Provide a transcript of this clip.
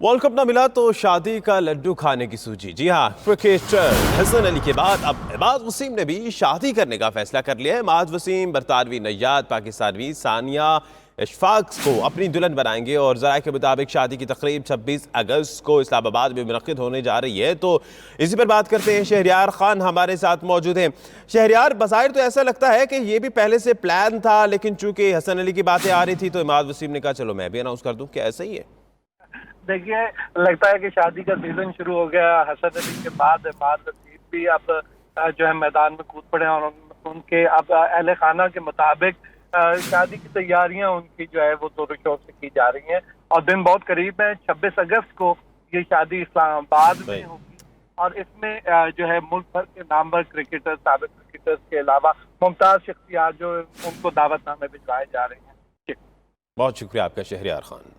World cup ना मिला तो शादी का लड्डू खाने की सूझी। जी हाँ, क्रिकेटर हसन अली के बाद अब इमाद वसीम ने भी शादी करने का फैसला कर लिया है। इमाद वसीम बरतानवी नैयाद पाकिस्तानवी सानिया इशफाक को अपनी दुल्हन बनाएंगे और ज़राए के मुताबिक शादी की तकरीब 26 अगस्त को इस्लामाबाद में मुनक्किद होने जा रही है। तो इसी पर बात करते हैं। शहरयार खान हमारे साथ मौजूद हैं। शहरयार, बज़ाहिर तो ऐसा लगता है कि ये भी पहले से प्लान था, लेकिन चूंकि हसन अली की बातें आ रही थी तो इमाद वसीम ने कहा चलो मैं भी अनाउंस कर दूं। क्या ऐसा ही है? देखिए, लगता है कि शादी का सीजन शुरू हो गया। हसन अली के बाद इमाद वसीम भी अब जो है मैदान में कूद पड़े और उनके अब अहले खाना के मुताबिक शादी की तैयारियां उनकी जो है वो जोरों शोर से की जा रही हैं और दिन बहुत करीब है। 26 अगस्त को ये शादी इस्लामाबाद में होगी और इसमें जो है मुल्क भर के नामवर क्रिकेटर, साबिक क्रिकेटर्स के अलावा मुमताज शख्सियात जो उनको दावतनामे भिजवाए जा रहे हैं। बहुत शुक्रिया आपका शहरयार खान।